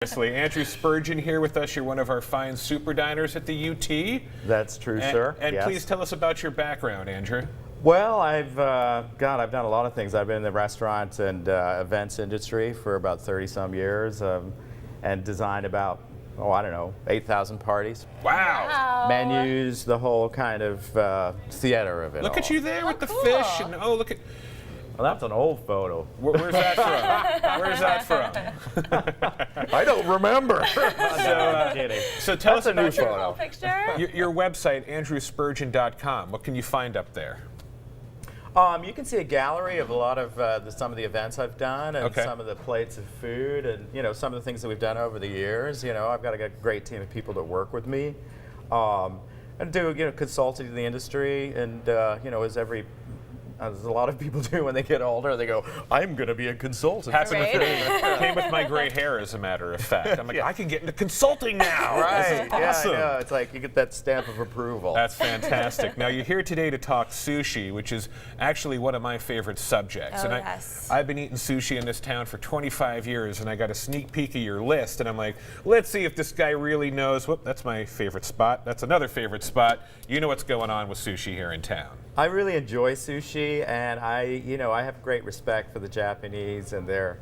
Seriously, Andrew Spurgin here with us. You're one of our fine Superdiners at the UT. That's true, sir. And yes. Please tell us about your background, Andrew. Well, I've done a lot of things. I've been in the restaurant and events industry for about 30-some years, and designed about, 8,000 parties. Wow. Menus, the whole kind of theater of it. Look at you there with the cool. fish, and look at. Well, that's an old photo. Where's that from? Where's that from? I don't remember. So tell us a new about your, photo. Picture. your website, andrewspurgin.com. What can you find up there? You can see a gallery of a lot of some of the events I've done, and some of the plates of food, and some of the things that we've done over the years. I've got a great team of people that work with me, and do consulting to the industry, and as a lot of people do when they get older, they go, "I'm going to be a consultant." Happened with me. Right. Came with my gray hair, as a matter of fact. I'm like, I can get into consulting now. Right? This is awesome. Yeah, I know. It's like you get that stamp of approval. That's fantastic. Now, you're here today to talk sushi, which is actually one of my favorite subjects. Oh, and yes. I've been eating sushi in this town for 25 years, and I got a sneak peek of your list, and I'm like, let's see if this guy really knows. Whoop, that's my favorite spot. That's another favorite spot. You know what's going on with sushi here in town. I really enjoy sushi, and I have great respect for the Japanese and their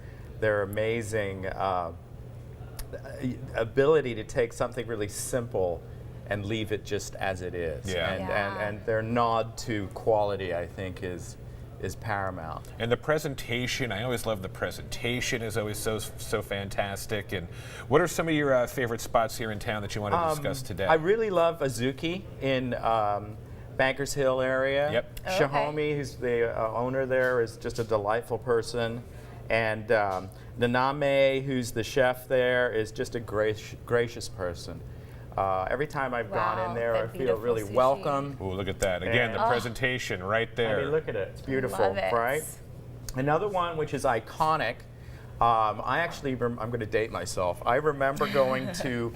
amazing ability to take something really simple and leave it just as it is. Yeah. And their nod to quality, I think, is paramount. And the presentation, I always love the presentation, is always so fantastic. And what are some of your favorite spots here in town that you want to discuss today? I really love Azuki in Bankers Hill area. Yep. Okay. Shahomi, who's the owner there, is just a delightful person. And Naname, who's the chef there, is just a gracious person. Every time I've gone in there, I that feel really beautiful sushi. welcome. Oh, look at that. Again, And- the presentation right there. I mean, look at it. It's beautiful, Love it. right? Another one which is iconic. I'm going to date myself. I remember going to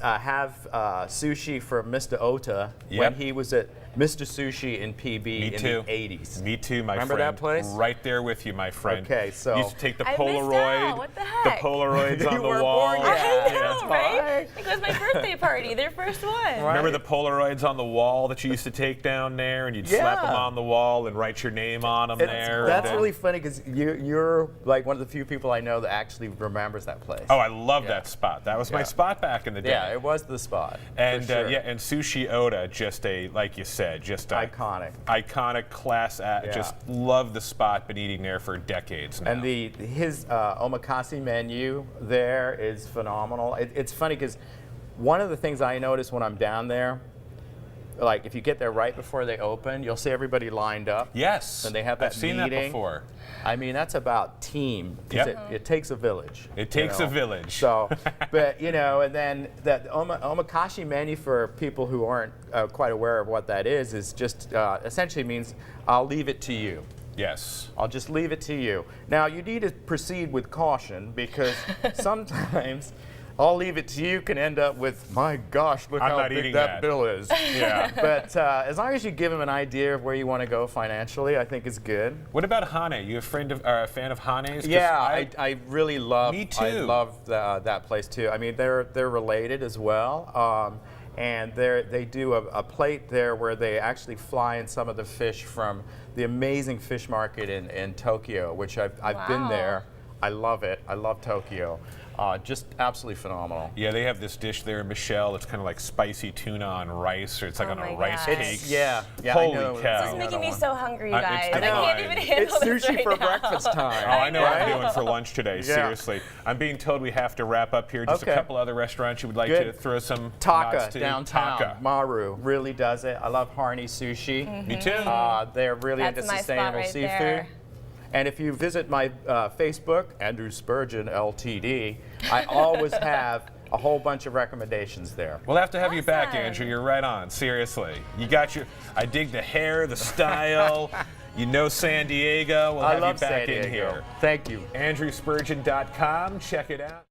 have sushi from Mr. Ota when he was at Mr. Sushi in PB in the 80s. Me too, my friend. Remember that place? Right there with you, my friend. Okay, so you used to take the I missed Polaroid, out. What the heck? Polaroids on You the weren't wall. born yet. I know, That's right? fine. It was my birthday party, their first one. Remember the Polaroids on the wall that you used to take down there, and you'd slap them on the wall and write your name on them there? That's really funny because you're like one of the few people I know that actually remembers that place. Oh, I love that spot. That was my spot back in the day. Yeah, it was the spot. And for sure. and Sushi Oda, just like you said, just iconic class. Just love the spot. Been eating there for decades now. And his omakase menu there is phenomenal. It's funny because one of the things I notice when I'm down there, like if you get there right before they open, you'll see everybody lined up. Yes. And they have that I've seen that before. I mean, that's about team. It takes a village. It takes a village. So, but and then that omakase menu, for people who aren't quite aware of what that is just essentially means I'll leave it to you. Yes. I'll just leave it to you. Now, you need to proceed with caution because sometimes I'll leave it to you can end up with, my gosh, look how big that bill is. Yeah. But as long as you give them an idea of where you want to go financially, I think it's good. What about Hane? You a fan of Hane's? Yeah, I really love. Me too. I love that place too. I mean, they're related as well. And they do a plate there where they actually fly in some of the fish from the amazing fish market in Tokyo, which I've been there. I love it. I love Tokyo. Just absolutely phenomenal. Yeah, they have this dish there, Michelle. It's kind of like spicy tuna on rice, or it's like on a rice cake. Holy cow! This is making me so hungry, you guys. I I can't even handle this this sushi right for now. breakfast time. Oh, I know what I'm doing for lunch today. Seriously, I'm being told we have to wrap up here. Just a couple other restaurants you would like to throw some Taka to. downtown. Taka. Maru really does it. I love Harney Sushi. Me too. They're really into sustainable seafood. There. And if you visit my Facebook, Andrew Spurgin LTD, I always have a whole bunch of recommendations there. We'll have to have you back, Andrew. You're right on. Seriously. You got your, I dig the hair, the style. You know San Diego. We'll have you back in here. Thank you. AndrewSpurgin.com. Check it out.